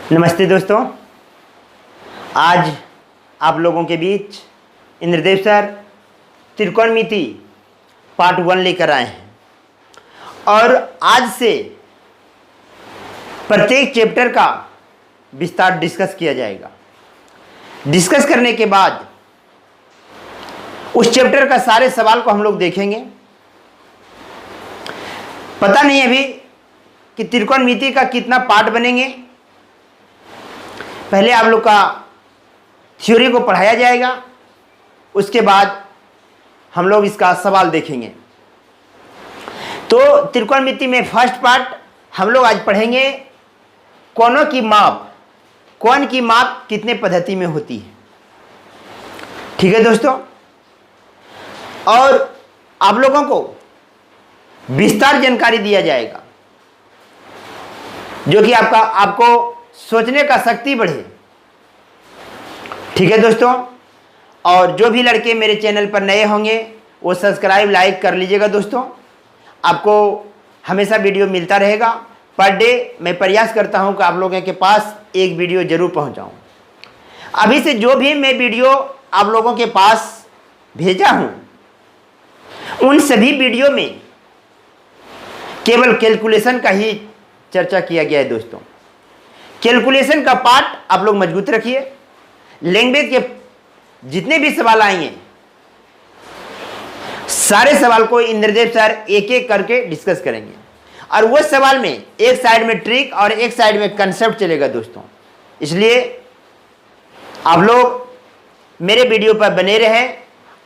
नमस्ते दोस्तों, आज आप लोगों के बीच इंद्रदेव सर त्रिकोणमिति पार्ट 1 लेकर आए हैं और आज से प्रत्येक चैप्टर का विस्तार डिस्कस किया जाएगा। डिस्कस करने के बाद उस चैप्टर का सारे सवाल को हम लोग देखेंगे। पता नहीं अभी कि त्रिकोणमिति का कितना पार्ट बनेंगे। पहले आप लोग का थ्योरी को पढ़ाया जाएगा, उसके बाद हम लोग इसका सवाल देखेंगे। तो त्रिकोणमिति में फर्स्ट पार्ट हम लोग आज पढ़ेंगे कोणों की माप। कोण की माप कितने पद्धति में होती है, ठीक है दोस्तों। और आप लोगों को विस्तार जानकारी दिया जाएगा जो कि आपको सोचने का शक्ति बढ़े, ठीक है दोस्तों। और जो भी लड़के मेरे चैनल पर नए होंगे वो सब्सक्राइब लाइक कर लीजिएगा दोस्तों। आपको हमेशा वीडियो मिलता रहेगा। पर डे मैं प्रयास करता हूं कि आप लोगों के पास एक वीडियो जरूर पहुंचाऊं। अभी से जो भी मैं वीडियो आप लोगों के पास भेजा हूं उन सभी वीडियो में केवल कैलकुलेशन का ही चर्चा किया गया है दोस्तों। कैलकुलेशन का पार्ट आप लोग मजबूत रखिए। लैंग्वेज के जितने भी सवाल आएंगे सारे सवाल को इंद्रदेव सर एक एक करके डिस्कस करेंगे और वो सवाल में एक साइड में ट्रिक और एक साइड में कंसेप्ट चलेगा दोस्तों। इसलिए आप लोग मेरे वीडियो पर बने रहें।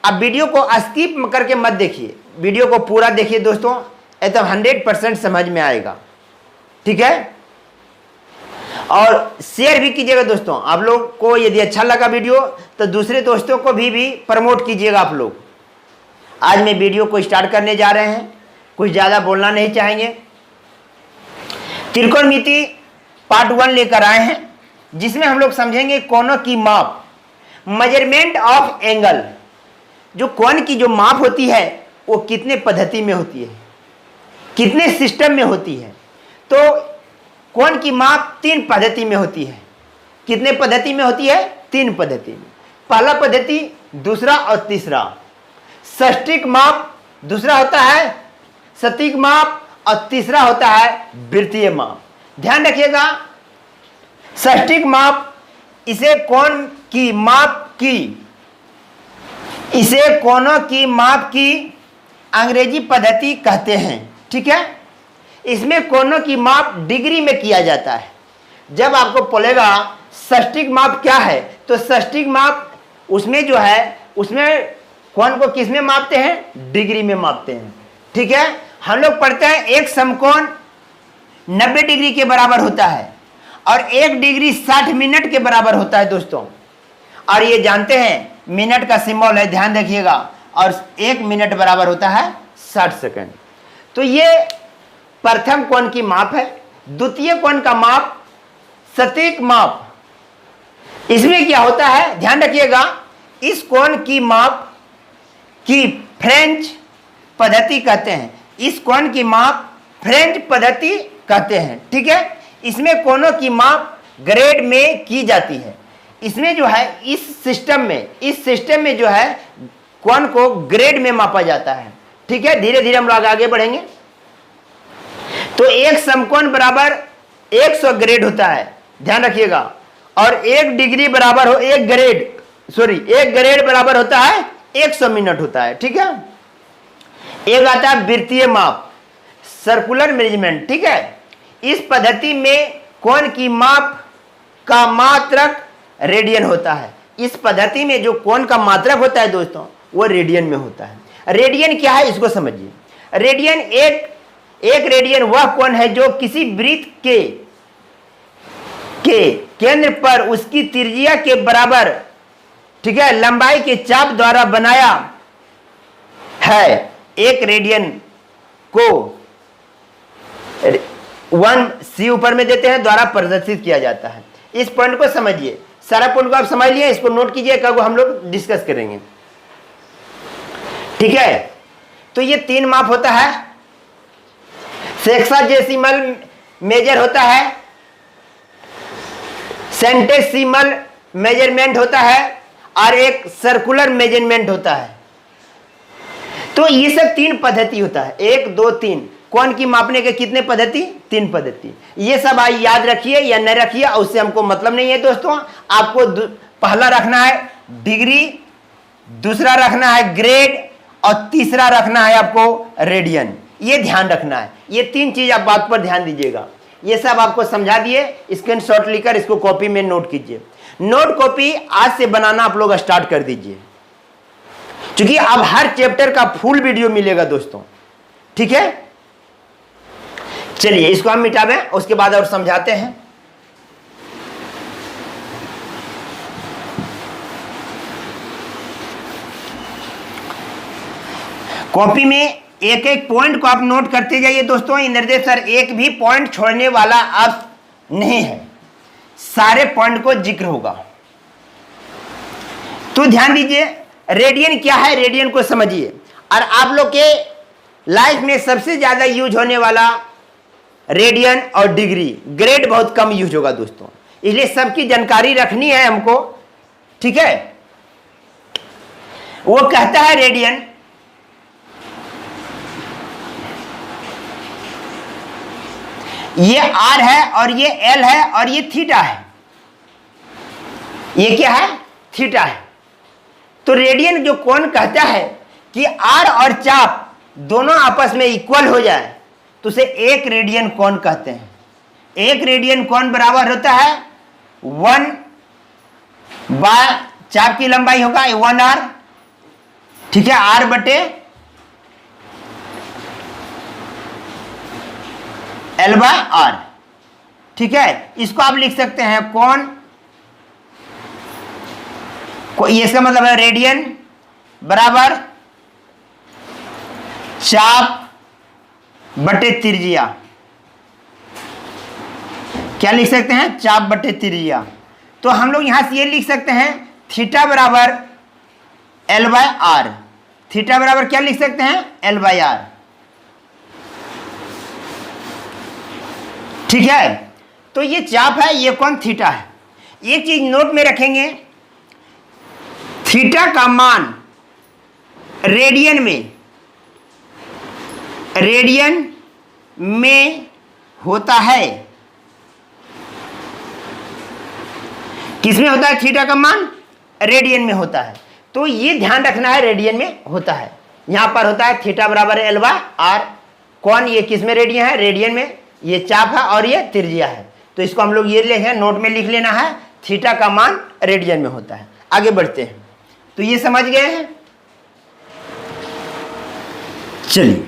अब वीडियो को स्किप करके मत देखिए, वीडियो को पूरा देखिए दोस्तों, एकदम 100% समझ में आएगा, ठीक है। और शेयर भी कीजिएगा दोस्तों। आप लोग को यदि अच्छा लगा वीडियो तो दूसरे दोस्तों को भी प्रमोट कीजिएगा आप लोग। आज मैं वीडियो को स्टार्ट करने जा रहे हैं, कुछ ज़्यादा बोलना नहीं चाहेंगे। त्रिकोणमिति पार्ट 1 लेकर आए हैं जिसमें हम लोग समझेंगे कोणों की माप, मेजरमेंट ऑफ एंगल। जो कोण की जो माप होती है वो कितने पद्धति में होती है, कितने सिस्टम में होती है। तो कोण की माप 3 पद्धति में होती है। कितने पद्धति में होती है? 3 पद्धति में। पहला पद्धति, दूसरा और तीसरा। षष्टिक माप दूसरा होता है, सटीक माप और तीसरा होता है वृत्तीय माप। ध्यान रखिएगा, षष्टिक माप इसे कोण की माप की, इसे कोणों की माप की अंग्रेजी पद्धति कहते हैं, ठीक है। इसमें कोणों की माप डिग्री में किया जाता है। जब आपको बोलेगा षष्टिक माप क्या है तो षष्टिक माप उसमें जो है उसमें कोण को किस में मापते हैं? डिग्री में मापते हैं, ठीक है। हम लोग पढ़ते हैं एक समकोण 90 डिग्री के बराबर होता है और 1 डिग्री 60 मिनट के बराबर होता है दोस्तों। और ये जानते हैं मिनट का सिंबल है, ध्यान रखिएगा। और 1 मिनट बराबर होता है 60 सेकंड। तो ये प्रथम कोण की माप है। द्वितीय कोण का माप सटीक माप। इसमें क्या होता है, ध्यान रखिएगा, इस कोण की माप की फ्रेंच पद्धति कहते हैं। इस कोण की माप फ्रेंच पद्धति कहते हैं, ठीक है। इसमें कोणों की माप ग्रेड में की जाती है। इसमें जो है इस सिस्टम में जो है कोण को ग्रेड में मापा जाता है, ठीक है। धीरे धीरे हम लोग आगे बढ़ेंगे। तो एक समकोण बराबर 100 ग्रेड होता है, ध्यान रखिएगा। और 1 डिग्री बराबर हो 1 ग्रेड बराबर होता है 100 मिनट होता है, ठीक है। एक आता है वृत्तीय माप, सर्कुलर मेजरमेंट, ठीक है। इस पद्धति में कोण की माप का मात्रक रेडियन होता है। इस पद्धति में जो कोण का मात्रक होता है दोस्तों वो रेडियन में होता है। रेडियन क्या है इसको समझिए। रेडियन एक रेडियन वह कोण है जो किसी वृत्त के केंद्र पर उसकी त्रिज्या के बराबर, ठीक है, लंबाई के चाप द्वारा बनाया है। एक रेडियन को 1 c ऊपर में देते हैं, द्वारा प्रदर्शित किया जाता है। इस पॉइंट को समझिए, सारा पॉइंट को आप समझ लिए, इसको नोट कीजिए, कब हम लोग डिस्कस करेंगे, ठीक है। तो ये 3 माप होता है। सेक्साडेसिमल मेजर होता है सेंटेसिमल मेजरमेंट होता है और एक सर्कुलर मेजरमेंट होता है। तो ये सब 3 पद्धति होता है, 1 2 3। कोण की मापने के कितने पद्धति? 3 पद्धति। ये सब आप याद रखिए या न रखिए, उससे हमको मतलब नहीं है दोस्तों। आपको पहला रखना है डिग्री, दूसरा रखना है ग्रेड और तीसरा रखना है आपको रेडियन। ये ध्यान रखना है, ये 3 चीज आप बात पर ध्यान दीजिएगा। ये सब आपको समझा दिए, स्क्रीनशॉट लेकर इसको कॉपी में नोट कीजिए। नोट कॉपी आज से बनाना आप लोग स्टार्ट कर दीजिए, क्योंकि अब हर चैप्टर का फुल वीडियो मिलेगा दोस्तों, ठीक है। चलिए इसको हम मिटावें, उसके बाद और समझाते हैं। कॉपी में एक एक पॉइंट को आप नोट करते जाइए दोस्तों। इंद्रदेव सर एक भी पॉइंट छोड़ने वाला अब नहीं है, सारे पॉइंट को जिक्र होगा। तो ध्यान दीजिए, रेडियन क्या है, रेडियन को समझिए। और आप लोग के लाइफ में सबसे ज्यादा यूज होने वाला रेडियन और डिग्री, ग्रेड बहुत कम यूज होगा दोस्तों, इसलिए सबकी जानकारी रखनी है हमको, ठीक है। वो कहता है रेडियन, ये आर है और ये एल है और ये थीटा है। ये क्या है? थीटा है। तो रेडियन जो कोण कहता है कि आर और चाप दोनों आपस में इक्वल हो जाए तो उसे एक रेडियन कोण कहते हैं। एक रेडियन कोण बराबर होता है 1 बाय चाप की लंबाई होगा 1 आर, ठीक है, आर बटे एल बाय आर, ठीक है। इसको आप लिख सकते हैं कोण, ये इसका मतलब है रेडियन बराबर चाप बटे त्रिज्या। क्या लिख सकते हैं? चाप बटे त्रिज्या। तो हम लोग यहां से ये लिख सकते हैं थीटा बराबर एल बाय आर। थीटा बराबर क्या लिख सकते हैं? एल बाय आर, ठीक है। तो ये चाप है, ये कोण थीटा है। एक चीज नोट में रखेंगे, थीटा का मान रेडियन में होता है। किसमें होता है थीटा का मान? रेडियन में होता है। तो ये ध्यान रखना है, रेडियन में होता है। यहां पर होता है थीटा बराबर एल बाय आर। कौन? ये किसमें रेडियन है? रेडियन में। ये चाप है और ये त्रिज्या है। तो इसको हम लोग ये लिखे, नोट में लिख लेना है, थीटा का मान रेडियन में होता है। आगे बढ़ते हैं। तो ये समझ गए हैं। चलिए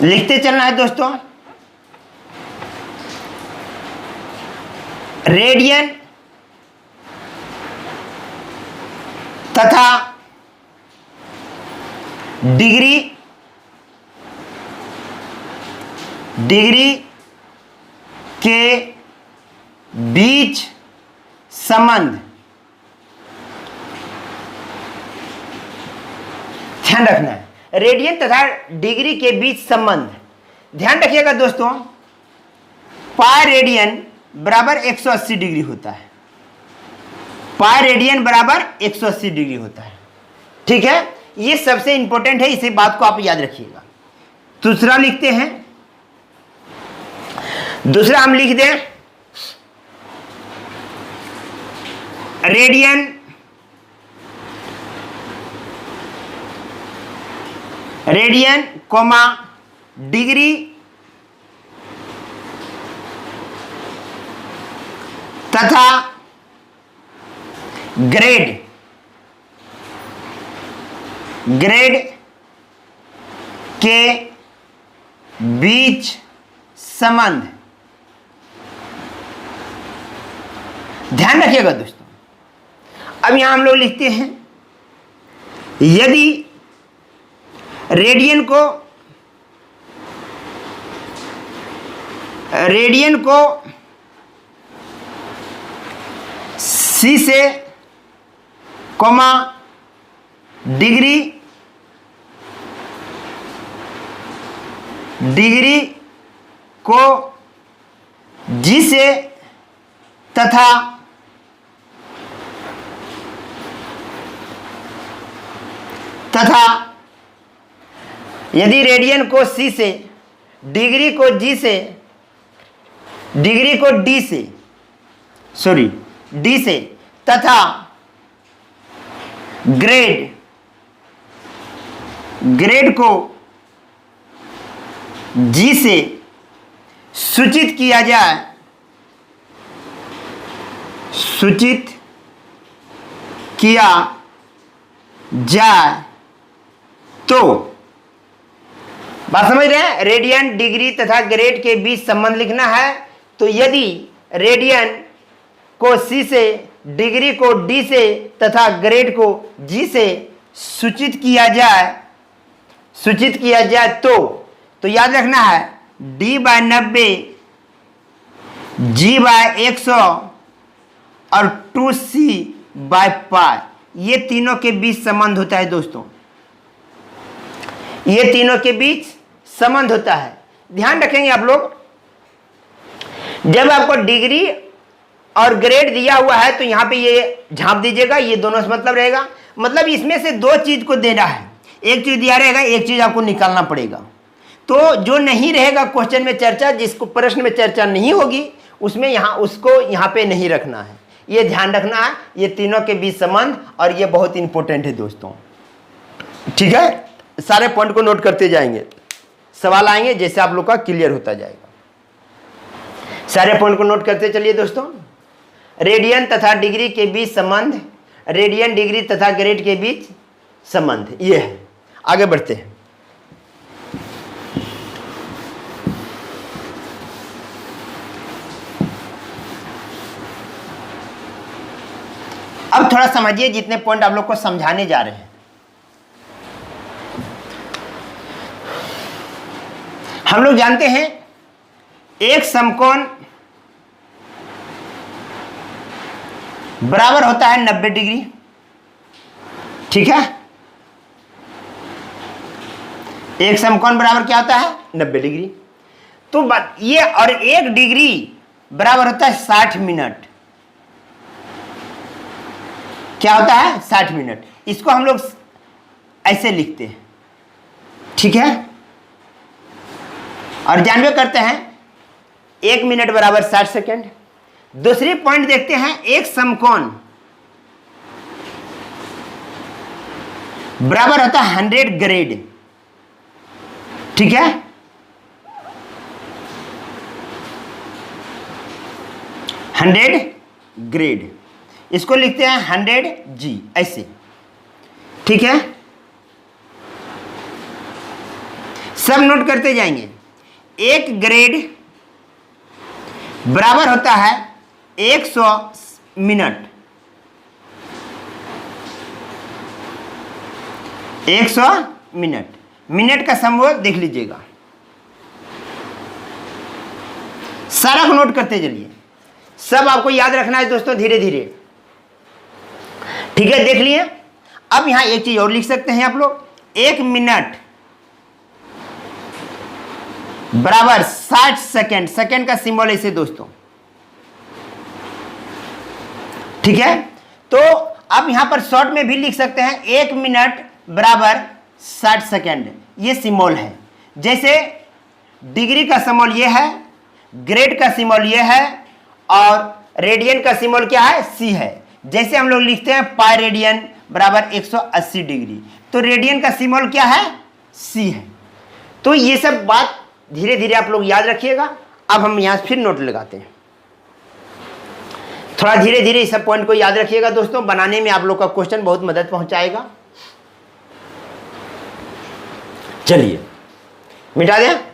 लिखते चलना है दोस्तों। रेडियन तथा डिग्री के बीच संबंध, ध्यान रखना है। रेडियन तथा डिग्री के बीच संबंध ध्यान रखिएगा दोस्तों। पाई रेडियन बराबर 180 डिग्री होता है। पाई रेडियन बराबर 180 डिग्री होता है, ठीक है। ये सबसे इंपॉर्टेंट है, इसी बात को आप याद रखिएगा। दूसरा लिखते हैं। दूसरा हम लिख दें रेडियन कोमा डिग्री तथा ग्रेड के बीच संबंध। ध्यान रखिएगा दोस्तों। अब यहां हम लोग लिखते हैं, यदि रेडियन को सी से कोमा डिग्री डिग्री को जी से तथा यदि रेडियन को सी से, डिग्री को जी से, डिग्री को डी से, सॉरी डी से तथा ग्रेड को जी से सूचित किया जाए, सूचित किया जाए तो, बात समझ रहे हैं? रेडियन, डिग्री तथा ग्रेड के बीच संबंध लिखना है। तो यदि रेडियन को सी से, डिग्री को डी से तथा ग्रेड को जी से सूचित किया जाए तो याद रखना है डी बाय 90, जी बाय 100 और 2c बाय पाई, ये तीनों के बीच संबंध होता है दोस्तों, ये तीनों के बीच संबंध होता है। ध्यान रखेंगे आप लोग, जब आपको डिग्री और ग्रेड दिया हुआ है तो यहां पे ये झांप दीजिएगा, ये दोनों से मतलब रहेगा। मतलब इसमें से दो चीज को देना है, एक चीज दिया रहेगा, एक चीज आपको निकालना पड़ेगा। तो जो नहीं रहेगा क्वेश्चन में चर्चा, जिसको प्रश्न में चर्चा नहीं होगी, उसमें उसको यहां पे नहीं रखना है, ये ध्यान रखना है। ये तीनों के बीच संबंध, और ये बहुत इंपॉर्टेंट है दोस्तों, ठीक है? सारे पॉइंट को नोट करते जाएंगे, सवाल आएंगे जैसे आप लोग का क्लियर होता जाएगा। सारे पॉइंट को नोट करते चलिए दोस्तों। रेडियन तथा डिग्री के बीच संबंध, रेडियन, डिग्री तथा ग्रेड के बीच संबंध, ये है। आगे बढ़ते हैं। अब थोड़ा समझिए जितने पॉइंट आप लोग को समझाने जा रहे हैं। हम लोग जानते हैं एक समकोण बराबर होता है 90 डिग्री, ठीक है? एक समकोण बराबर क्या होता है? 90 डिग्री। तो ये, और एक डिग्री बराबर होता है 60 मिनट। क्या होता है? 60 मिनट। इसको हम लोग ऐसे लिखते हैं, ठीक है? और जानवे करते हैं 1 मिनट बराबर 60 सेकेंड। दूसरी पॉइंट देखते हैं, एक समकोण बराबर होता है 100 ग्रेड, ठीक है? 100 ग्रेड, इसको लिखते हैं 100 जी, ऐसे, ठीक है? सब नोट करते जाएंगे। एक ग्रेड बराबर होता है 100 मिनट, 100 मिनट। मिनट का समूह देख लीजिएगा, सारा को नोट करते चलिए। सब आपको याद रखना है दोस्तों, धीरे धीरे, ठीक है? देख लिए। अब यहां एक चीज और लिख सकते हैं आप लोग, 1 मिनट बराबर 60 सेकेंड। सेकेंड का सिंबल ऐसे दोस्तों, ठीक है? तो अब यहां पर शॉर्ट में भी लिख सकते हैं 1 मिनट बराबर 60 सेकेंड, ये सिंबल है। जैसे डिग्री का सिंबल ये है, ग्रेड का सिंबल ये है, और रेडियन का सिंबल क्या है? सी है। जैसे हम लोग लिखते हैं पाई रेडियन बराबर 180 डिग्री, तो रेडियन का सिंबल क्या है? सी है। तो ये सब बात धीरे धीरे आप लोग याद रखिएगा। अब हम यहां फिर नोट लगाते हैं, थोड़ा धीरे धीरे इस सब पॉइंट को याद रखिएगा दोस्तों, बनाने में आप लोग का क्वेश्चन बहुत मदद पहुंचाएगा। चलिए मिटा दें।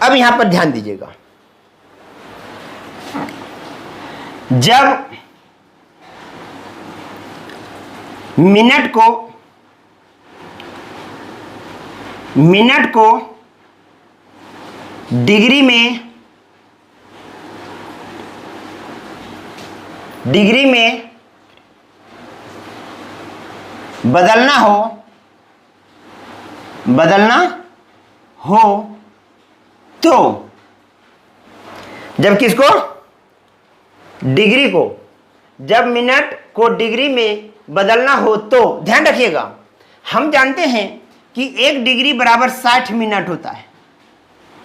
अब यहां पर ध्यान दीजिएगा, जब मिनट को डिग्री में बदलना हो तो जब किसको, डिग्री को, जब मिनट को डिग्री में बदलना हो तो ध्यान रखिएगा, हम जानते हैं कि 1 डिग्री बराबर 60 मिनट होता है।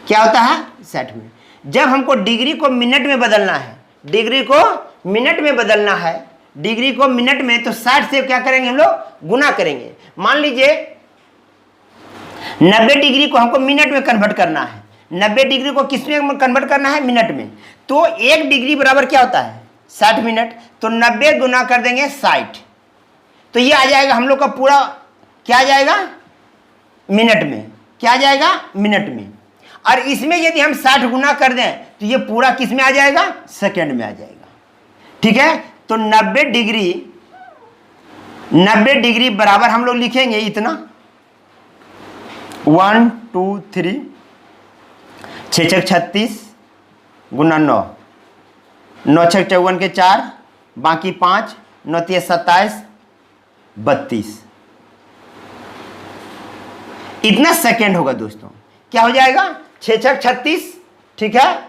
क्या होता है? 60 मिनट। जब हमको डिग्री को मिनट में बदलना है, डिग्री को मिनट में बदलना है, डिग्री को मिनट में, तो 60 से क्या करेंगे हम लोग? गुना करेंगे। मान लीजिए 90 डिग्री को हमको मिनट में कन्वर्ट करना है, 90 डिग्री को किस में कन्वर्ट करना है? मिनट में। तो 1 डिग्री बराबर क्या होता है? 60 मिनट। तो 90 गुना कर देंगे 60, तो ये आ जाएगा हम लोग का पूरा, क्या आ जाएगा? मिनट में। क्या आ जाएगा? मिनट में। और इसमें यदि हम 60 गुना कर दें तो ये पूरा किस में आ जाएगा? सेकंड में आ जाएगा। ठीक है, तो 90 डिग्री बराबर हम लोग लिखेंगे इतना, 1 2 3 6 6 36 गुना 9, 9 6 54 के 4, बाकी 5, 9 3 27 32, इतना सेकेंड होगा दोस्तों। क्या हो जाएगा? 6 6 36, ठीक है,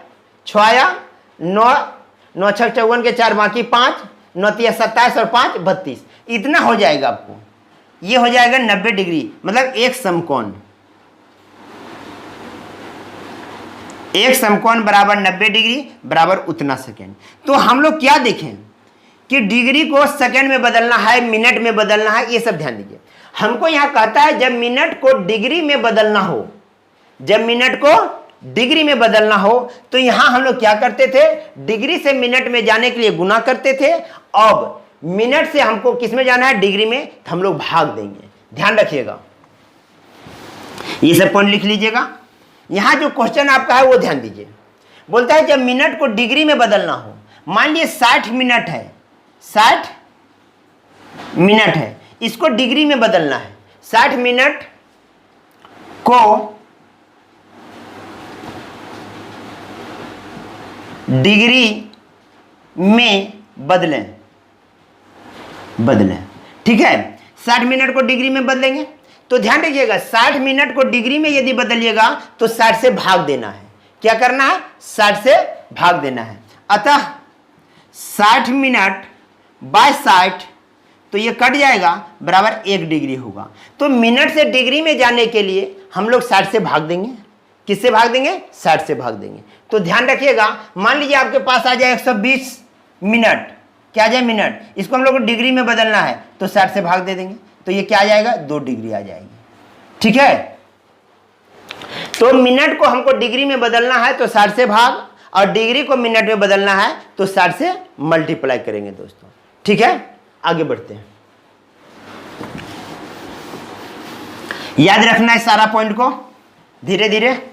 6 आया, 9 9 6 54 के 4, बाकी 5, 9 3 27 और 5 32, इतना हो जाएगा आपको। ये हो जाएगा 90 डिग्री, मतलब एक समकोण। एक समकोण बराबर 90 डिग्री बराबर उतना सेकेंड। तो हम लोग क्या देखें कि डिग्री को सेकेंड में बदलना है, मिनट में बदलना है, ये सब ध्यान दीजिए। हमको यहां कहता है जब मिनट को डिग्री में बदलना हो, जब मिनट को डिग्री में बदलना हो, तो यहां हम लोग क्या करते थे? डिग्री से मिनट में जाने के लिए गुना करते थे। अब मिनट से हमको किस में जाना है? डिग्री में, तो हम लोग भाग देंगे। ध्यान रखिएगा, ये सब पॉइंट लिख लीजिएगा। यहां जो क्वेश्चन आपका है वो ध्यान दीजिए। बोलता है जब मिनट को डिग्री में बदलना हो, मान लीजिए 60 मिनट है, 60 मिनट है, इसको डिग्री में बदलना है। 60 मिनट को डिग्री में बदलें, ठीक है। 60 मिनट को डिग्री में बदलेंगे तो ध्यान रखिएगा, 60 मिनट को डिग्री में यदि बदलिएगा तो 60 से भाग देना है। क्या करना है? 60 से भाग देना है। अतः 60 मिनट बाय 60, तो ये कट जाएगा, बराबर 1 डिग्री होगा। तो मिनट से डिग्री में जाने के लिए हम लोग 60 से भाग देंगे। किससे भाग देंगे? 60 से भाग देंगे। तो ध्यान रखिएगा, मान लीजिए आपके पास आ जाए 120 मिनट, क्या आ जाए? मिनट। इसको हम लोग को डिग्री में बदलना है तो 60 से भाग दे देंगे, तो ये क्या आ जाएगा? 2 डिग्री आ जाएगी। ठीक है, तो मिनट को हमको डिग्री में बदलना है तो 60 से भाग, और डिग्री को मिनट में बदलना है तो 60 से मल्टीप्लाई करेंगे दोस्तों। ठीक है, आगे बढ़ते हैं। याद रखना है सारा पॉइंट को धीरे धीरे।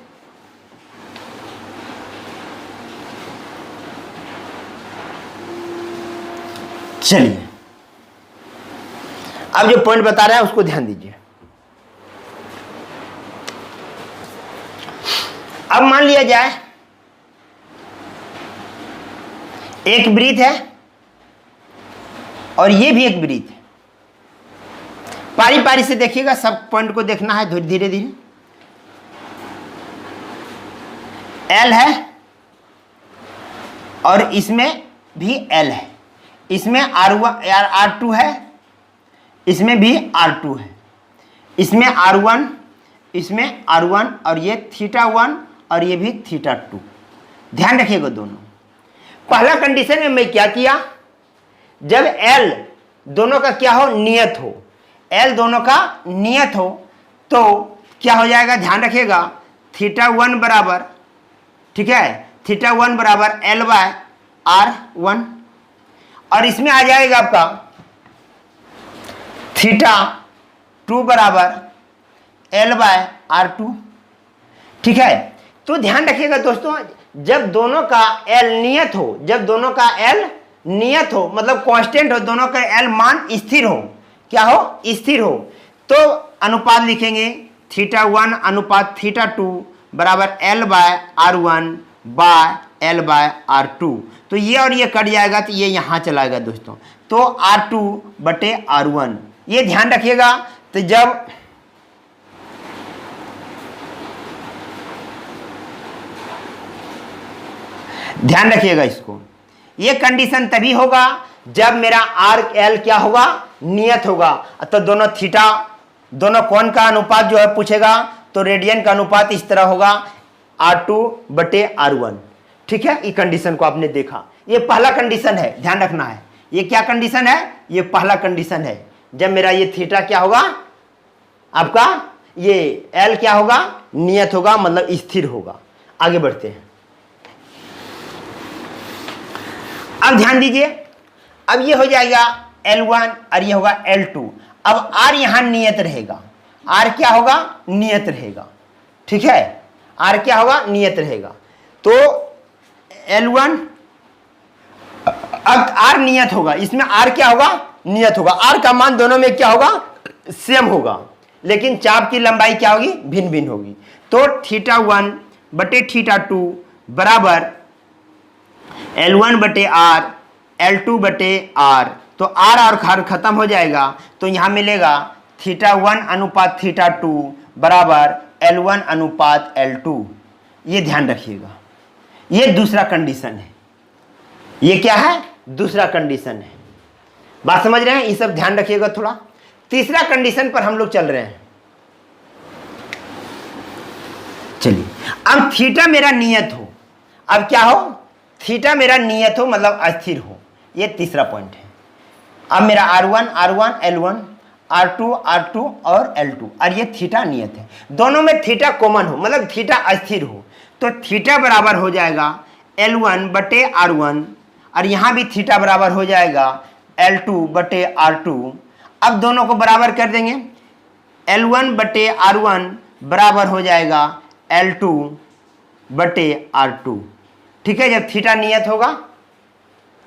चलिए, अब जो पॉइंट बता रहा है उसको ध्यान दीजिए। अब मान लिया जाए एक वृत्त है और ये भी एक वृत्त है। पारी पारी से देखिएगा, सब पॉइंट को देखना है धीरे धीरे। एल है और इसमें भी एल है, इसमें R2 है, इसमें भी R2 है, इसमें R1, इसमें R1, और ये θ1 और ये भी θ2। ध्यान रखिएगा दोनों। पहला कंडीशन में मैं क्या किया, जब L दोनों का क्या हो? नियत हो। L दोनों का नियत हो तो क्या हो जाएगा? ध्यान रखिएगा, θ1 बराबर, ठीक है, θ1 बराबर L/R1, और इसमें आ जाएगा आपका θ2 बराबर L/R2। ठीक है, तो ध्यान रखिएगा दोस्तों, जब दोनों का L नियत हो, जब दोनों का L नियत हो, मतलब कांस्टेंट हो, दोनों का L मान स्थिर हो, क्या हो? स्थिर हो, तो अनुपात लिखेंगे θ1 अनुपात θ2 बराबर L/R1/L/R2। तो ये और ये कट जाएगा तो ये यहाँ चलाएगा दोस्तों, तो R2/R1। ये ध्यान रखिएगा। तो जब ध्यान रखिएगा इसको, ये कंडीशन तभी होगा जब मेरा आर्क एल क्या होगा, नियत होगा। तो दोनों थीटा, दोनों कोण का अनुपात जो है पूछेगा, तो रेडियन का अनुपात इस तरह होगा R2/R1। ठीक है, ये कंडीशन को आपने देखा, ये पहला कंडीशन है, ध्यान रखना है। ये क्या कंडीशन है, ये पहला कंडीशन है। जब मेरा ये थीटा क्या होगा आपका, ये एल क्या होगा, नियत होगा, मतलब स्थिर होगा। आगे बढ़ते हैं। अब ध्यान दीजिए, अब ये हो जाएगा L1 और ये होगा L2। अब R यहां नियत रहेगा, R क्या होगा, नियत रहेगा। ठीक है, R क्या होगा, नियत रहेगा। तो L1, अब R नियत होगा, इसमें R क्या होगा, नियत होगा। R का मान दोनों में क्या होगा, सेम होगा, लेकिन चाप की लंबाई क्या होगी, भिन्न भिन्न होगी। तो θ1/θ2 बराबर L1/R L2/R। तो R और R खत्म हो जाएगा, तो यहां मिलेगा θ1/θ2 बराबर L1/L2। ये ध्यान रखिएगा, ये दूसरा कंडीशन है। ये क्या है, दूसरा कंडीशन है। बात समझ रहे हैं, ये सब ध्यान रखिएगा थोड़ा। तीसरा कंडीशन पर हम लोग चल रहे हैं। चलिए, अब थीटा मेरा नियत हो, अब क्या हो, थीटा मेरा नियत हो, मतलब अस्थिर हो। ये तीसरा पॉइंट है। अब मेरा R1 L1, R2 और L2, और ये थीटा नियत है। दोनों में थीटा कॉमन हो, मतलब थीटा अस्थिर हो, तो थीटा बराबर हो जाएगा L1/R1, और यहां भी थीटा बराबर हो जाएगा L2/R2। अब दोनों को बराबर कर देंगे, L1/R1 बराबर हो जाएगा L2/R2। ठीक है, जब थीटा नियत होगा,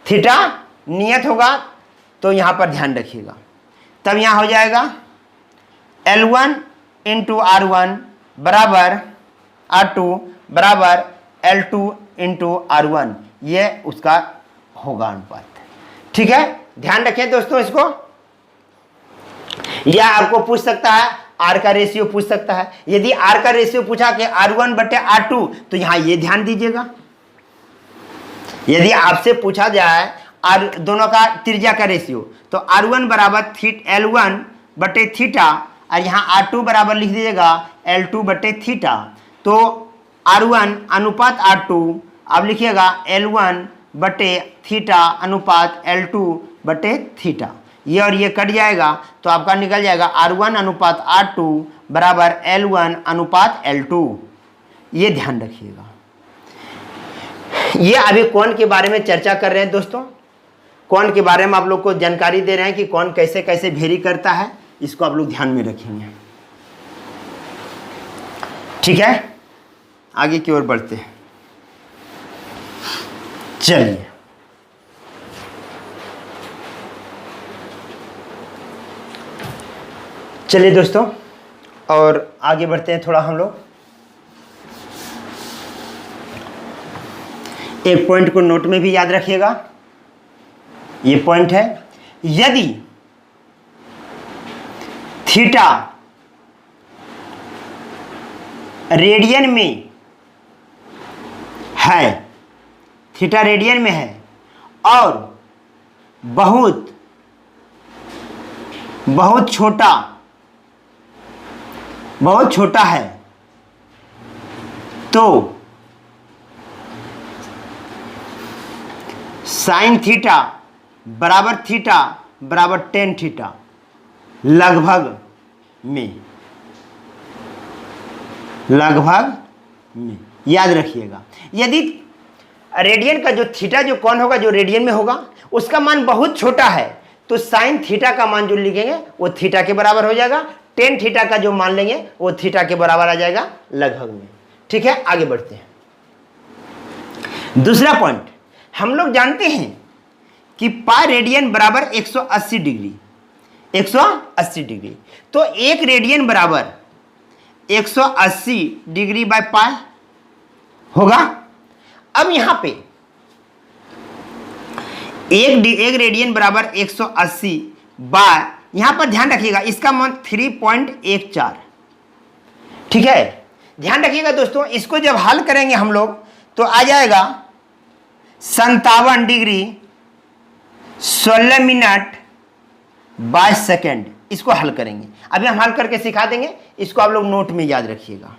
थीटा नियत होगा, तो यहां पर ध्यान रखिएगा। तब यहां हो जाएगा L1/R1 बराबर R2 बराबर L2/R1। ये उसका होगा अनुपात। ठीक है, ध्यान रखें दोस्तों इसको। यह आपको पूछ सकता है, R का रेशियो पूछ सकता है। यदि R का रेशियो पूछा कि R1/R2, तो यहां ये ध्यान दीजिएगा। यदि आपसे पूछा जाए R दोनों का त्रिज्या का रेशियो, तो R1 बराबर L1/θ, और यहाँ R2 बराबर लिख दीजिएगा L2/θ। तो R1 अनुपात R2, अब लिखिएगा L1/θ अनुपात L2/θ। ये और ये कट जाएगा, तो आपका निकल जाएगा R1 अनुपात R2 बराबर L1 अनुपात L2। ये ध्यान रखिएगा। ये अभी कोण के बारे में चर्चा कर रहे हैं दोस्तों। कोण के बारे में आप लोग को जानकारी दे रहे हैं कि कोण कैसे कैसे वेरी करता है, इसको आप लोग ध्यान में रखेंगे। ठीक है, आगे की ओर बढ़ते हैं। चलिए, चलिए दोस्तों, और आगे बढ़ते हैं थोड़ा हम लोग। एक पॉइंट को नोट में भी याद रखिएगा। ये पॉइंट है, यदि थीटा रेडियन में है, थीटा रेडियन में है और बहुत छोटा है, तो साइन थीटा बराबर tan थीटा लगभग में याद रखिएगा। यदि रेडियन का जो थीटा जो कौन होगा, जो रेडियन में होगा, उसका मान बहुत छोटा है, तो साइन थीटा का मान जो लिखेंगे वो थीटा के बराबर हो जाएगा। tan थीटा का जो मान लेंगे वो थीटा के बराबर आ जाएगा लगभग में। ठीक है, आगे बढ़ते हैं। दूसरा पॉइंट, हम लोग जानते हैं कि पाई रेडियन बराबर 180 डिग्री। तो एक रेडियन बराबर 180 डिग्री बाय पाई होगा। अब यहां पे एक रेडियन बराबर 180 बाय, यहां पर ध्यान रखिएगा इसका मान 3.14, ठीक है। ध्यान रखिएगा दोस्तों, इसको जब हल करेंगे हम लोग तो आ जाएगा 57 डिग्री 16 मिनट 22 सेकेंड। इसको हल करेंगे, अभी हम हल करके सिखा देंगे, इसको आप लोग नोट में याद रखिएगा।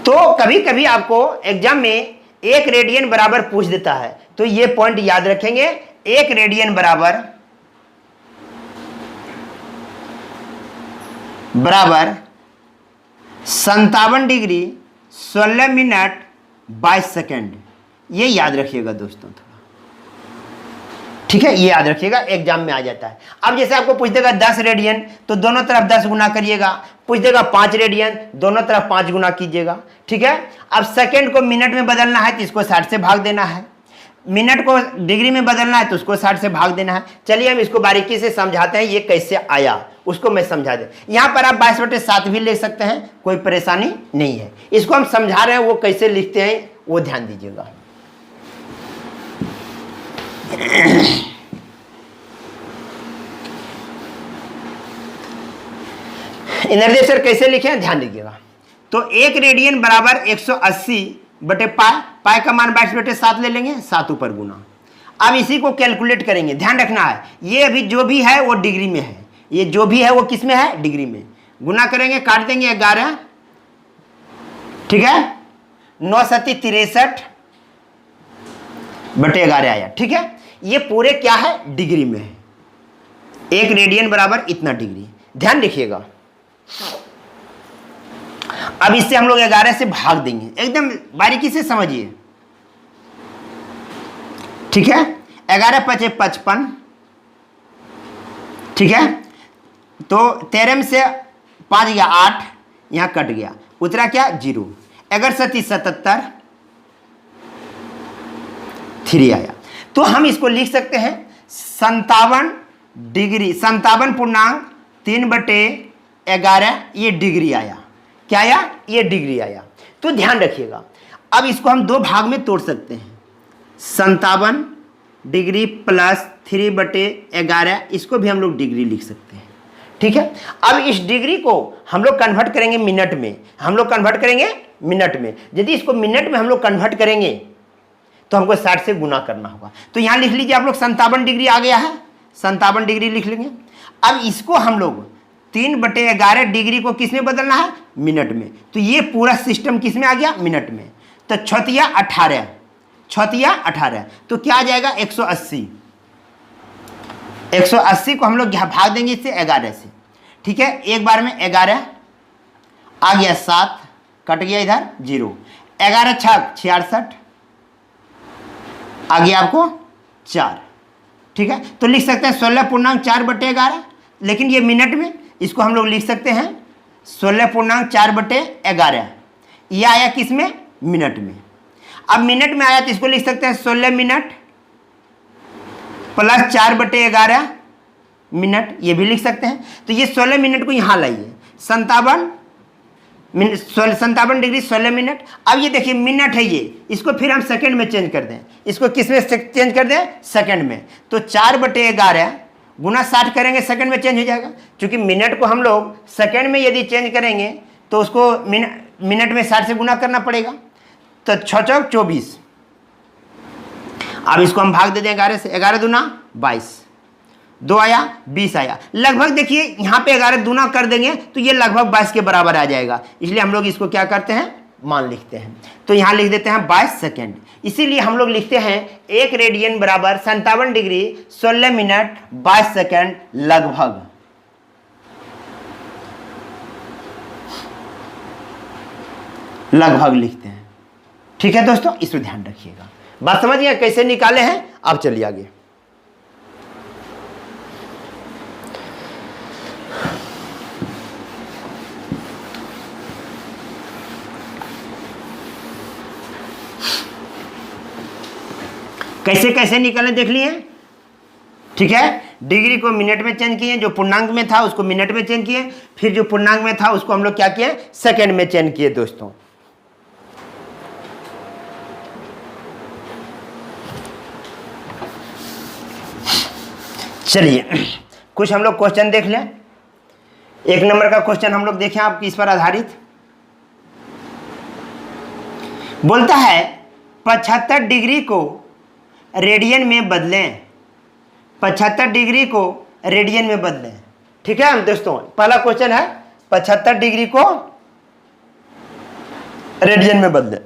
तो कभी कभी आपको एग्जाम में 1 रेडियन बराबर पूछ देता है, तो ये पॉइंट याद रखेंगे। 1 रेडियन बराबर 57 डिग्री 16 मिनट 22 सेकेंड, ये याद रखिएगा दोस्तों थोड़ा, ठीक है। ये याद रखिएगा, एग्जाम में आ जाता है। अब जैसे आपको पूछ देगा 10 रेडियन, तो दोनों तरफ 10 गुना करिएगा। पूछ देगा 5 रेडियन, दोनों तरफ 5 गुना कीजिएगा, ठीक है। अब सेकंड को मिनट में बदलना है तो इसको 60 से भाग देना है, मिनट को डिग्री में बदलना है तो उसको 60 से भाग देना है। चलिए हम इसको बारीकी से समझाते हैं, ये कैसे आया उसको मैं समझा दे। यहां पर आप 22/7 भी लिख सकते हैं, कोई परेशानी नहीं है। इसको हम समझा रहे हैं, वो कैसे लिखते हैं वो ध्यान दीजिएगा। एनर्जी सर कैसे लिखे ध्यान दीजिएगा। तो 1 रेडियन बराबर 180 बटे पाई, पाई का मान 22/7 ले लेंगे, 7 ऊपर गुना। अब इसी को कैलकुलेट करेंगे, ध्यान रखना है ये अभी जो भी है वो डिग्री में है, ये जो भी है वो किस में है, डिग्री में। गुना करेंगे, काट देंगे 11, ठीक है। 9 सती 63 बटे 11 आया, ठीक है। ये पूरे क्या है, डिग्री में है। 1 रेडियन बराबर इतना डिग्री, ध्यान रखिएगा। अब इससे हम लोग 11 से भाग देंगे, एकदम बारीकी से समझिए, ठीक है। 11 5 55, ठीक है। तो 13 में से 5 गया 8, यहां कट गया, उतरा क्या 0। 11 सती 77, 3 आया। तो हम इसको लिख सकते हैं 57 डिग्री 57.3/11, ये डिग्री आया। क्या आया, ये डिग्री आया। तो ध्यान रखिएगा, अब इसको हम 2 भाग में तोड़ सकते हैं। 57 डिग्री प्लस 3/11, इसको भी हम लोग डिग्री लिख सकते हैं, ठीक है। अब इस डिग्री को हम लोग कन्वर्ट करेंगे मिनट में, हम लोग कन्वर्ट करेंगे मिनट में। यदि इसको मिनट में हम लोग कन्वर्ट करेंगे तो हमको 60 से गुना करना होगा। तो यहां लिख लीजिए आप लोग 57 डिग्री आ गया है, 57 डिग्री लिख लेंगे। अब इसको हम लोग 3/11 डिग्री को किस में बदलना है, मिनट में। तो ये पूरा सिस्टम किस में आ गया, मिनट में। तो 6 18, तो क्या आ जाएगा 180। 180 को हम लोग भाग देंगे इससे 11 से, ठीक है। एक बार में 11 आ गया, 7 कट गया, इधर 0। 11 6 66 आ गया आपको 4, ठीक है। तो लिख सकते हैं 16.4/11, लेकिन ये मिनट में, इसको हम लोग लिख सकते हैं 16.4/11। ये आया किस में, मिनट में। अब मिनट में आया तो इसको लिख सकते हैं 16 मिनट प्लस 4/11 मिनट, ये भी लिख सकते हैं। तो ये 16 मिनट को यहां लाइए, 57 डिग्री 16 मिनट। अब ये देखिए मिनट है ये, इसको फिर हम सेकंड में चेंज कर दें, इसको किस में चेंज कर दें, सेकंड में। तो 4/11 गुना 60 करेंगे, सेकंड में चेंज हो जाएगा। क्योंकि मिनट को हम लोग सेकंड में यदि चेंज करेंगे तो उसको मिनट में 60 से गुना करना पड़ेगा। तो 6 चौक 24, अब इसको हम भाग दे दें 11 से, 11 दूना 22, 2 आया 20 आया। लगभग देखिए यहां पे 11 दूना कर देंगे तो ये लगभग 22 के बराबर आ जाएगा। इसलिए हम लोग इसको क्या करते हैं, मान लिखते हैं। तो यहां लिख देते हैं 22 सेकेंड। इसीलिए हम लोग लिखते हैं 1 रेडियन बराबर 57 डिग्री 16 मिनट 22 सेकेंड लगभग। लगभग लिखते हैं, ठीक है दोस्तों, इस पर ध्यान रखिएगा। बात समझिए कैसे निकाले हैं। अब चलिए आगे। कैसे कैसे निकाले देख लिए, ठीक है। डिग्री को मिनट में चेंज किए, जो पूर्णांक में था उसको मिनट में चेंज किए, फिर जो पूर्णांक में था उसको हम लोग क्या किए, सेकंड में चेंज किए दोस्तों। चलिए कुछ हम लोग क्वेश्चन देख लें। एक नंबर का क्वेश्चन हम लोग देखें, आप किस पर आधारित। बोलता है 75 डिग्री को रेडियन में बदलें, 75 डिग्री को रेडियन में बदलें। ठीक है दोस्तों, पहला क्वेश्चन है 75 डिग्री को रेडियन में बदलें।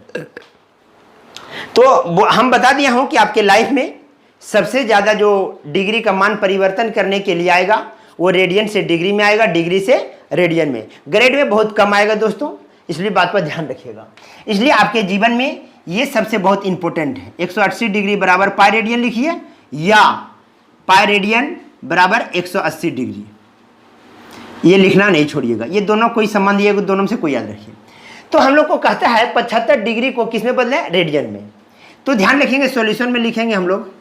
तो हम बता दिया हूं कि आपके लाइफ में सबसे ज्यादा जो डिग्री का मान परिवर्तन करने के लिए आएगा वो रेडियन से डिग्री में आएगा, डिग्री से रेडियन में। ग्रेड में बहुत कम आएगा दोस्तों, इसलिए बात पर ध्यान रखिएगा। इसलिए आपके जीवन में ये सबसे बहुत इंपॉर्टेंट है। 180 डिग्री बराबर पाई रेडियन लिखिए, या पाई रेडियन बराबर 180 डिग्री, ये लिखना नहीं छोड़िएगा। ये दोनों कोई संबंध, ये दोनों से कोई याद रखिए। तो हम लोग को कहता है 75 डिग्री को किस में बदले, रेडियन में। तो ध्यान रखेंगे, सॉल्यूशन में लिखेंगे हम लोग।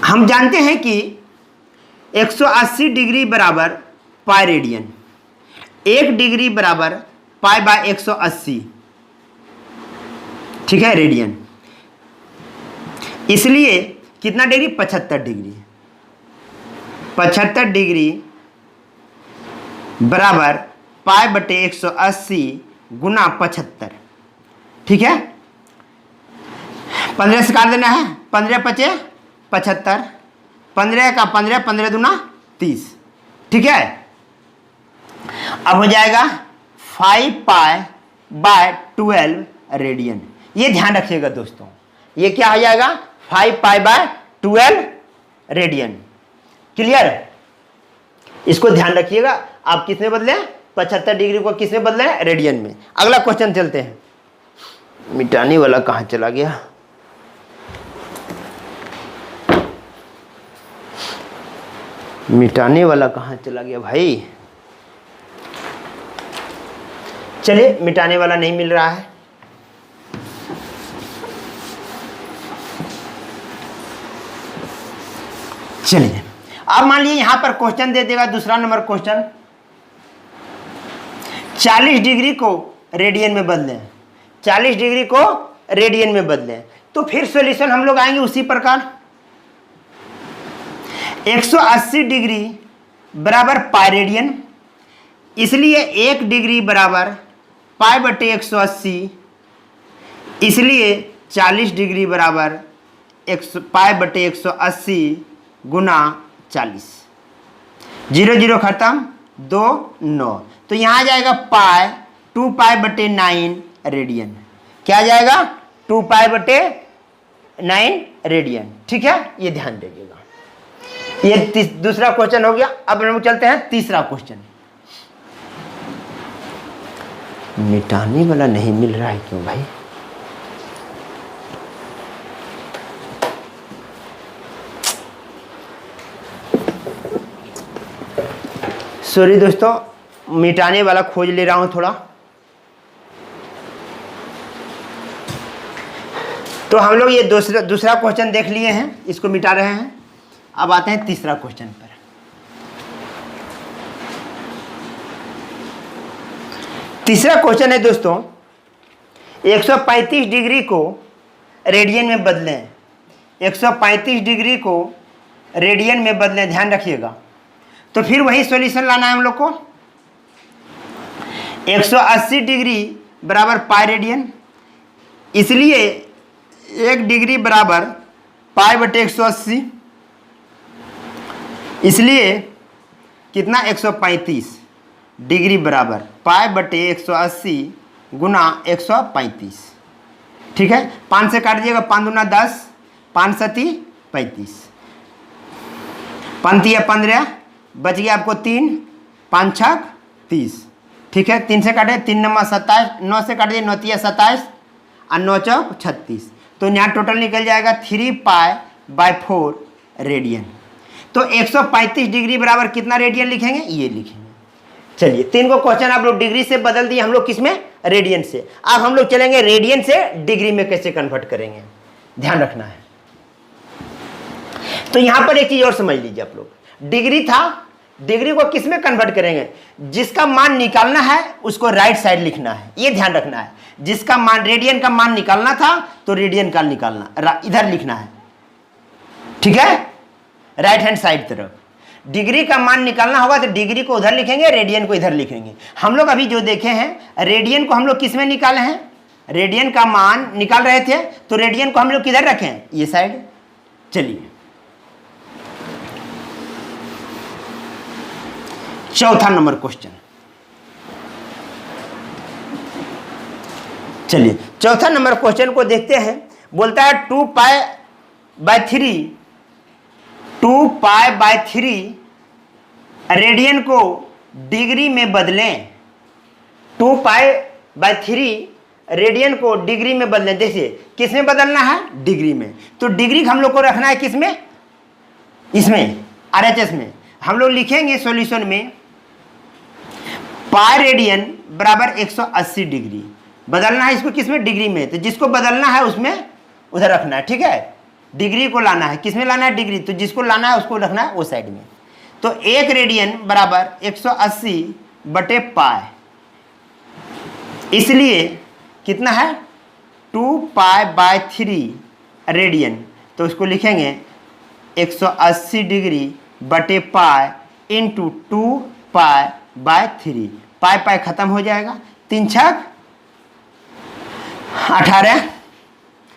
हम जानते हैं कि 180 डिग्री बराबर पाई रेडियन, 1 डिग्री बराबर पाई बाय 180, ठीक है, रेडियन। इसलिए कितना डिग्री, 75 डिग्री। 75 डिग्री बराबर पाई बटे 180 गुना 75, ठीक है। 15 से काट देना है, 15 पचे 75, 15 का 15, 15 दूना 30, ठीक है। अब हो जाएगा 5 पाई बाय 12 रेडियन। ये ध्यान रखिएगा दोस्तों, ये क्या हो जाएगा, 5 पाई बाय 12 रेडियन। क्लियर, इसको ध्यान रखिएगा। आप किस में बदले, 75 डिग्री को किस में बदले, रेडियन में। अगला क्वेश्चन चलते हैं। मिटाने वाला कहां चला गया, मिटाने वाला कहां चला गया भाई। चलिए, मिटाने वाला नहीं मिल रहा है। चलिए, अब मान लीजिए यहां पर क्वेश्चन दे देगा, दूसरा नंबर क्वेश्चन, 40 डिग्री को रेडियन में बदलें, 40 डिग्री को रेडियन में बदलें। तो फिर सॉल्यूशन हम लोग आएंगे उसी प्रकार। 180 डिग्री बराबर पाई रेडियन, इसलिए 1 डिग्री बराबर पाई बटे 180, इसलिए 40 डिग्री बराबर पाई बटे 180 गुना 40। 0 0 खत्म, 2 9। तो यहाँ आ जाएगा पाई 2 पाई बटे 9 रेडियन। क्या आ जाएगा, 2 पाई बटे 9 रेडियन, ठीक है। ये ध्यान दीजिएगा। ये दूसरा क्वेश्चन हो गया। अब हम चलते हैं तीसरा क्वेश्चन। मिटाने वाला नहीं मिल रहा है क्यों भाई। सॉरी दोस्तों, मिटाने वाला खोज ले रहा हूं थोड़ा। तो हम लोग ये दूसरा क्वेश्चन देख लिए हैं, इसको मिटा रहे हैं। अब आते हैं तीसरा क्वेश्चन पर। तीसरा क्वेश्चन है दोस्तों, 135 डिग्री को रेडियन में बदलें, 135 डिग्री को रेडियन में बदलें, ध्यान रखिएगा। तो फिर वही सॉल्यूशन लाना है हम लोग को। 180 डिग्री बराबर पाई रेडियन, इसलिए 1 डिग्री बराबर पाई बटे 180, इसलिए कितना, 135 डिग्री बराबर पाई बटे 180 गुना 135, ठीक है। 5 से काट दीजिएगा, 5 दूना 10, 5 सती 35, 5 या 15, बच गया आपको 3, 5 छक 30, ठीक है। 3 से काटे, 3 नंबर 27, 9 से काटिए, 9 तिया 27 और 9 चौक 36। तो यहाँ टोटल निकल जाएगा 3 पाई बाय 4 रेडियन। तो 135 डिग्री बराबर कितना रेडियन लिखेंगे, ये लिखेंगे। चलिए, 3 को क्वेश्चन आप लोग डिग्री से बदल दिए, हम लोग किसमें, रेडियन से। अब हम लोग चलेंगे रेडियन से डिग्री में कैसे कन्वर्ट करेंगे, ध्यान रखना है। तो यहां पर एक चीज और समझ लीजिए आप लोग, डिग्री था, डिग्री को किस में कन्वर्ट करेंगे, जिसका मान निकालना है उसको राइट साइड लिखना है, ये ध्यान रखना है। जिसका मान, रेडियन का मान निकालना था तो रेडियन का निकालना इधर लिखना है, ठीक है, राइट हैंड साइड तरफ। डिग्री का मान निकालना होगा तो डिग्री को उधर लिखेंगे, रेडियन को इधर लिखेंगे। हम लोग अभी जो देखे हैं, रेडियन को हम लोग किस में निकाले हैं, रेडियन का मान निकाल रहे थे तो रेडियन को हम लोग किधर रखें, ये साइड। चलिए चौथा नंबर क्वेश्चन, चलिए चौथा नंबर क्वेश्चन को देखते हैं। बोलता है 2π/3 रेडियन को डिग्री में बदलें। 2π/3 रेडियन को डिग्री में बदलें। देखिए किस में बदलना है, डिग्री में। तो डिग्री हम लोग को रखना है किस में, इसमें RHS में। हम लोग लिखेंगे सॉल्यूशन में पाई रेडियन बराबर 180 डिग्री, बदलना है इसको किस में, डिग्री में। तो जिसको बदलना है उसमें उधर रखना है, ठीक है। डिग्री को लाना है, किस में लाना है, डिग्री। तो जिसको लाना है उसको रखना है वो साइड में। तो 1 रेडियन बराबर 180/पाई, इसलिए कितना है 2π/3 रेडियन। तो उसको लिखेंगे 180 डिग्री बटे पाई इंटू 2π/3। पाई पाई खत्म हो जाएगा, 3 छक 18,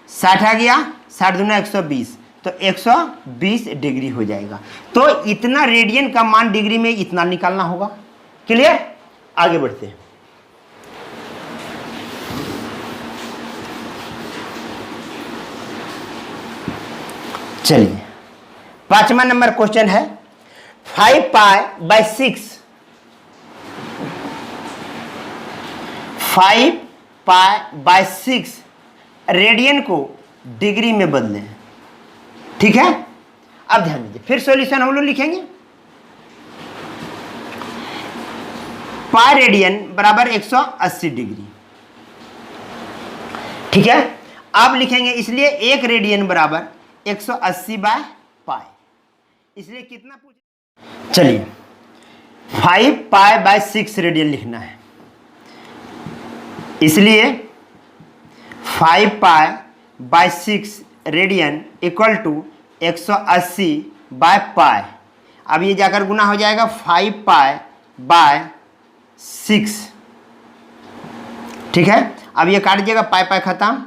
60 आ गया, 60 दूना 120, तो 120 डिग्री हो जाएगा। तो इतना रेडियन का मान डिग्री में इतना निकालना होगा। क्लियर, आगे बढ़ते हैं। चलिए 5वां नंबर क्वेश्चन है 5π/6 5π/6 रेडियन को डिग्री में बदलें, ठीक है। अब ध्यान दीजिए, फिर सॉल्यूशन हम लोग लिखेंगे। पाई रेडियन बराबर 180 डिग्री, ठीक है। अब लिखेंगे, इसलिए 1 रेडियन बराबर 180/पाई, इसलिए कितना पूछ, चलिए 5π/6 रेडियन लिखना है, इसलिए 5π/6 रेडियन इक्वल टू 180/पाई। अब ये जाकर गुना हो जाएगा 5π/6, ठीक है। अब ये काट दीजिएगा, पाई पाई खत्म,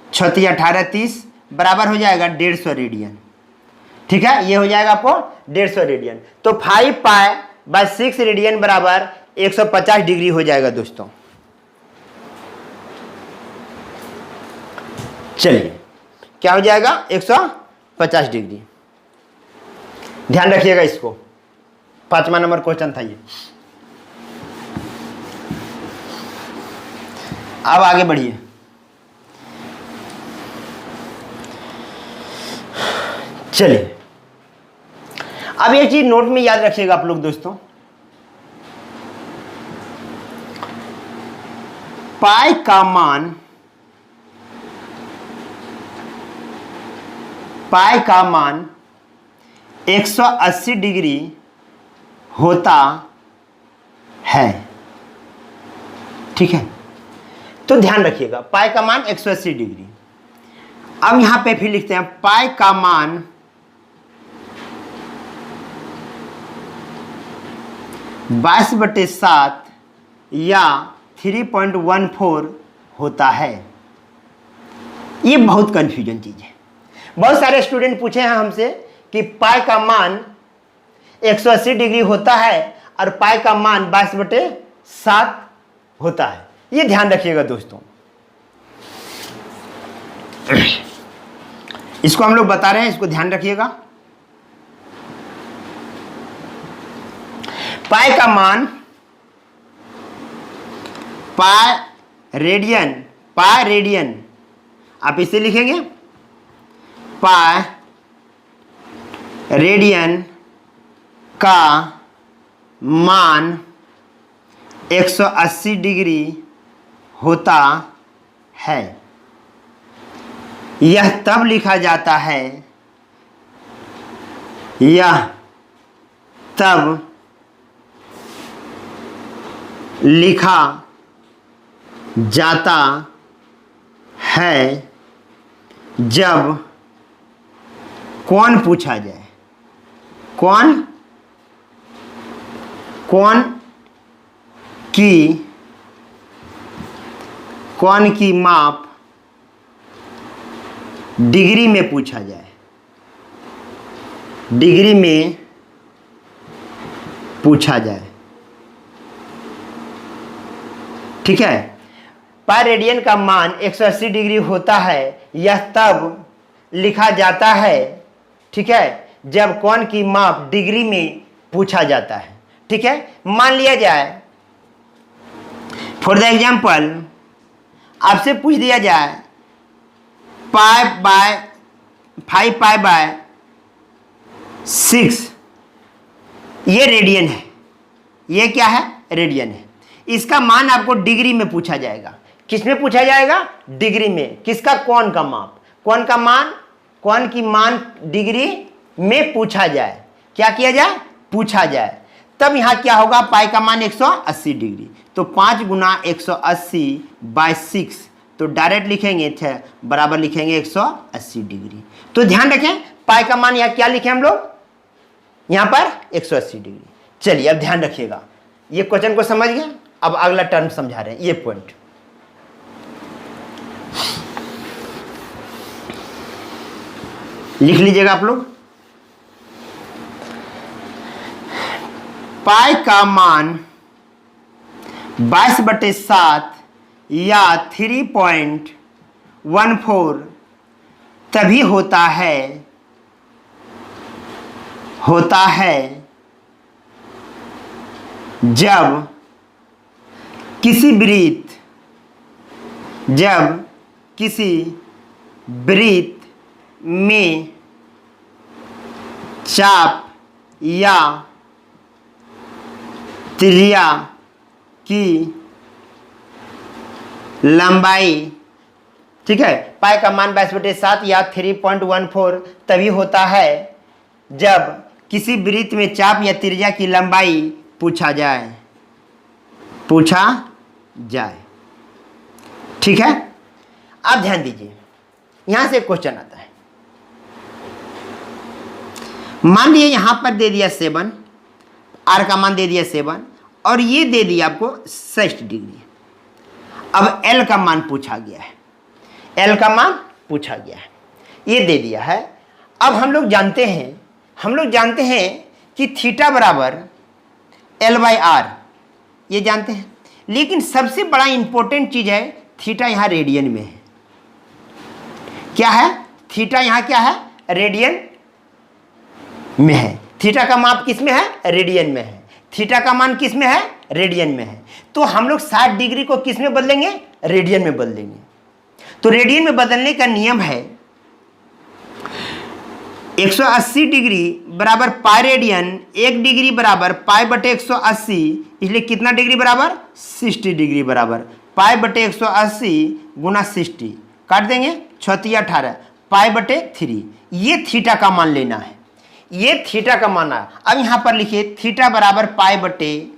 6 18 30 बराबर हो जाएगा 150 रेडियन, ठीक है। ये हो जाएगा आपको 150 रेडियन। तो 5π/6 रेडियन बराबर 150 डिग्री हो जाएगा दोस्तों। चलिए क्या हो जाएगा, 150 डिग्री। ध्यान रखिएगा इसको, 5वां नंबर क्वेश्चन था ये। अब आगे बढ़िए। चलिए अब एक चीज नोट में याद रखिएगा आप लोग दोस्तों, पाई का मान, पाई का मान 180 डिग्री होता है, ठीक है। तो ध्यान रखिएगा, पाई का मान 180 डिग्री। अब यहां पे फिर लिखते हैं पाई का मान 22/7 या 3.14 होता है। ये बहुत कंफ्यूजन चीज है। बहुत सारे स्टूडेंट पूछे हैं हमसे कि पाई का मान 180 डिग्री होता है और पाई का मान 22/7 होता है। ये ध्यान रखिएगा दोस्तों, इसको हम लोग बता रहे हैं, इसको ध्यान रखिएगा। पाई का मान, पाई रेडियन आप इसे लिखेंगे, पाई रेडियन का मान 180 डिग्री होता है। यह तब लिखा जाता है यह तब लिखा जाता है जब कौन पूछा जाए, कौन की माप डिग्री में पूछा जाए, डिग्री में पूछा जाए। ठीक है, पाई रेडियन का मान 180 डिग्री होता है, यह तब लिखा जाता है, ठीक है, जब कोण की माप डिग्री में पूछा जाता है। ठीक है, मान लिया जाए फॉर द एग्जाम्पल आपसे पूछ दिया जाए पाई बाय 5 पाई बाय 6, ये रेडियन है, ये क्या है, रेडियन है। इसका मान आपको डिग्री में पूछा जाएगा। किस में पूछा जाएगा, डिग्री में। किसका, कोण का माप, कोण का मान, कोण की मान डिग्री में पूछा जाए। क्या किया जाए, पूछा जाए। तब यहां क्या होगा, पाई का मान 180 डिग्री, तो 5 गुना 180 बाय 6, तो डायरेक्ट लिखेंगे बराबर लिखेंगे 180 डिग्री। तो ध्यान रखें पाई का मान यहां क्या लिखे हम लोग, यहां पर 180 डिग्री। चलिए अब ध्यान रखिएगा, ये क्वेश्चन को समझ गए। अब अगला टर्म समझा रहे हैं, ये पॉइंट लिख लीजिएगा आप लोग। पाई का मान 22/7 या 3.14 तभी होता है जब किसी वृत्त में चाप या त्रिज्या की लंबाई, ठीक है, पाई का मान 22/7 या 3.14 तभी होता है जब किसी वृत्त में चाप या त्रिज्या की लंबाई पूछा जाए। ठीक है, आप ध्यान दीजिए, यहां से क्वेश्चन आता है। मान लीजिए यहां पर दे दिया 7, आर का मान दे दिया 7 और ये दे दिया आपको 60 डिग्री। अब एल का मान पूछा गया है, एल का मान पूछा गया है, ये दे दिया है। अब हम लोग जानते हैं कि थीटा बराबर L/R, ये जानते हैं। लेकिन सबसे बड़ा इंपॉर्टेंट चीज है, थीटा यहां रेडियन में है। क्या है, थीटा यहां क्या है, रेडियन में है। थीटा का माप किस में है, रेडियन में है। थीटा का मान किस में है, रेडियन में है। तो हम लोग 60 डिग्री को किस में बदलेंगे, रेडियन में बदलेंगे। तो रेडियन में बदलने का नियम है 180 डिग्री बराबर पाई रेडियन, 1 डिग्री बराबर पाई बटे 180, इसलिए कितना डिग्री बराबर 60 डिग्री बराबर पाई बटे 180 गुना 60, काट देंगे 6 18 पाई बटे 3। ये थीटा का मान लेना है, ये थीटा का मान है। अब यहां पर लिखिए थीटा बराबर पाई बटे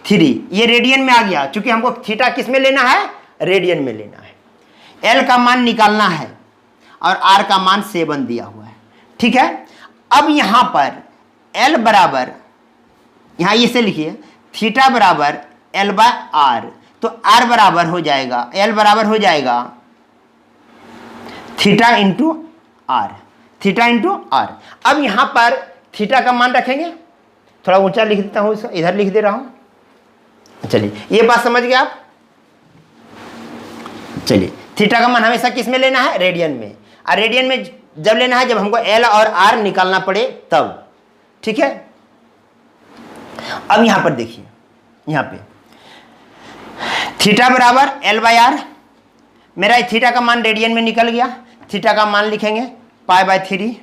3, ये रेडियन में आ गया, क्योंकि हमको थीटा किस में लेना है, रेडियन में लेना है। एल का मान निकालना है और आर का मान 7 दिया हुआ है। ठीक है, अब यहां पर एल बराबर, यहां इसे लिखिए थीटा बराबर L/R, तो आर बराबर हो जाएगा, एल बराबर हो जाएगा theta into R, theta into R. अब यहां पर थीटा का मान रखेंगे, थोड़ा ऊंचा लिख देता हूं, इधर लिख दे रहा हूं। चलिए ये बात समझ गए आप। चलिए थीटा का मान हमेशा किस में लेना है, रेडियन में। और रेडियन में जब लेना है जब हमको एल और आर निकालना पड़े तब। ठीक है, अब यहां पर देखिए, यहां पे थीटा बराबर L/R, मेरा थीटा का मान रेडियन में निकल गया। थीटा का मान लिखेंगे पाई बाय 3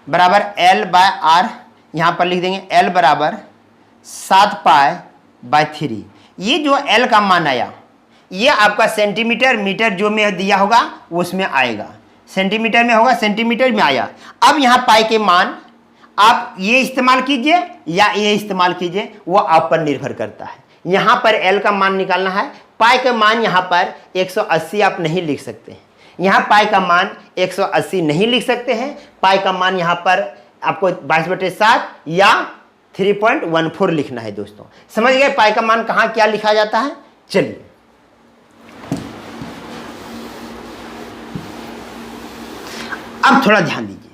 बराबर L/R, यहां पर लिख देंगे L बराबर 7 पाई बाय 3। ये जो L का मान आया ये आपका सेंटीमीटर मीटर जो में दिया होगा उसमें आएगा, सेंटीमीटर में होगा, सेंटीमीटर में आया। अब यहां पाई के मान आप ये इस्तेमाल कीजिए या ये इस्तेमाल कीजिए, वो आप पर निर्भर करता है। यहां पर L का मान निकालना है। पाई का मान यहां पर 180 आप नहीं लिख सकते हैं, यहां पाई का मान 180 नहीं लिख सकते हैं। पाई का मान यहां पर आपको 22/7 या 3.14 लिखना है दोस्तों। समझ गए पाई का मान कहां क्या लिखा जाता है। चलिए अब थोड़ा ध्यान दीजिए।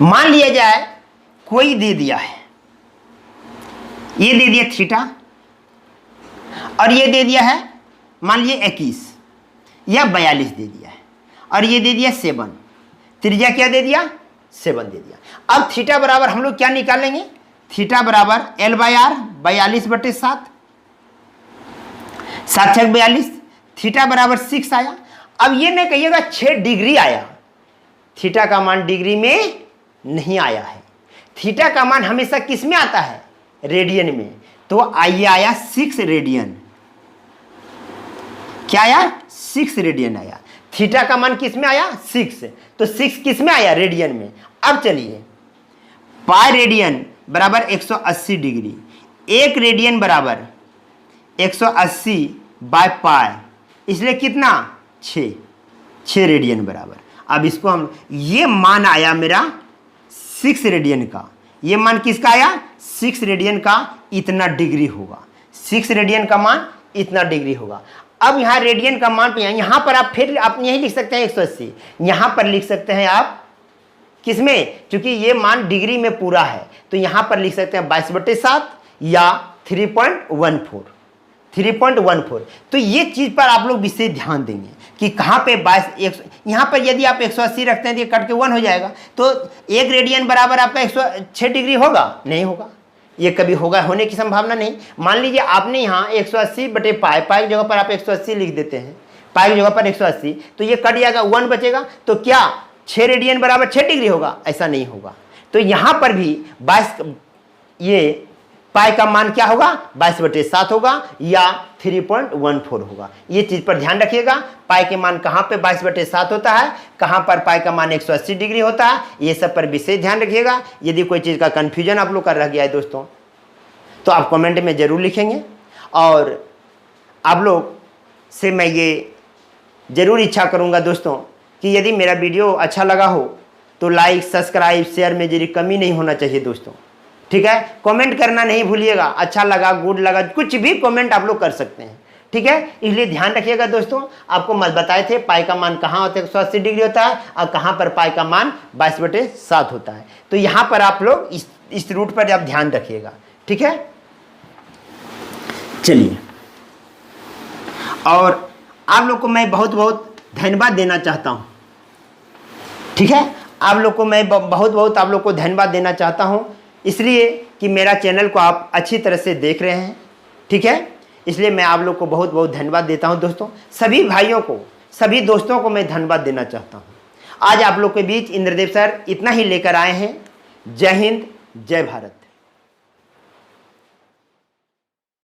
मान लिया जाए कोई दे दिया है, ये दे दिया थीटा और ये दे दिया है मान लीजिए 21 या 42 दे दिया है, और ये दे दिया 7, त्रिज्या क्या दे दिया 7 दे दिया। अब थीटा बराबर हम लोग क्या निकालेंगे, थीटा बराबर L/R 42/7, 7×42, थीटा बराबर 6 आया। अब ये नहीं कहिएगा 6 डिग्री आया, थीटा का मान डिग्री में नहीं आया है। थीटा का मान हमेशा किस में आता है, रेडियन में। तो आइए आया 6 रेडियन, क्या आया 6 रेडियन आया। थीटा का मान किस में आया 6, तो 6 किस में आया रेडियन में। अब चलिए पाई रेडियन बराबर 180 डिग्री, 1 रेडियन बराबर 180/पाई, इसलिए कितना 6 रेडियन बराबर। अब इसको हम, ये मान आया मेरा 6 रेडियन का, ये मान किसका आया 6 रेडियन का, इतना डिग्री होगा। 6 रेडियन का मान इतना डिग्री होगा। अब यहाँ रेडियन का मान पे यहाँ पर आप फिर आप यही लिख सकते हैं 180, यहाँ पर लिख सकते हैं आप किसमें, क्योंकि ये मान डिग्री में पूरा है तो यहाँ पर लिख सकते हैं 22/7 या 3.14। तो ये चीज़ पर आप लोग विशेष ध्यान देंगे कि कहाँ पे 22, यहाँ पर यदि आप 180 रखते हैं तो ये कट के 1 हो जाएगा, तो 1 रेडियन बराबर आपका 106 डिग्री होगा, नहीं होगा, ये कभी होगा, होने की संभावना नहीं। मान लीजिए आपने यहाँ 180/पाई, पाई की जगह पर आप 180 लिख देते हैं, पाई की जगह पर 180, तो ये कट जाएगा, 1 बचेगा, तो क्या 6 रेडियन बराबर 6 डिग्री होगा, ऐसा नहीं होगा। तो यहाँ पर भी 22, ये पाई का मान क्या होगा 22/7 होगा या 3.14 होगा। ये चीज़ पर ध्यान रखिएगा, पाई के मान कहाँ पे 22/7 होता है, कहाँ पर पाई का मान 180 डिग्री होता है, ये सब पर विशेष ध्यान रखिएगा। यदि कोई चीज़ का कन्फ्यूजन आप लोग का रह गया है दोस्तों, तो आप कमेंट में ज़रूर लिखेंगे, और आप लोग से मैं ये ज़रूर इच्छा करूँगा दोस्तों कि यदि मेरा वीडियो अच्छा लगा हो तो लाइक, सब्सक्राइब, शेयर में जरी कमी नहीं होना चाहिए दोस्तों, ठीक है। कमेंट करना नहीं भूलिएगा, अच्छा लगा, गुड लगा, कुछ भी कमेंट आप लोग कर सकते हैं, ठीक है। इसलिए ध्यान रखिएगा दोस्तों, आपको मैं बताए थे पाई का मान कहाँ होता है 180 डिग्री होता है, और कहाँ पर पाई का मान 22/7 होता है। तो यहाँ पर आप लोग इस रूट पर आप ध्यान रखिएगा, ठीक है। चलिए, और आप लोग को मैं बहुत बहुत धन्यवाद देना चाहता हूँ, ठीक है। आप लोग को मैं बहुत बहुत आप लोग को धन्यवाद देना चाहता हूँ, इसलिए कि मेरा चैनल को आप अच्छी तरह से देख रहे हैं, ठीक है। इसलिए मैं आप लोग को बहुत बहुत धन्यवाद देता हूं दोस्तों। सभी भाइयों को, सभी दोस्तों को मैं धन्यवाद देना चाहता हूं। आज आप लोग के बीच इंद्रदेव सर इतना ही लेकर आए हैं। जय हिंद, जय भारत।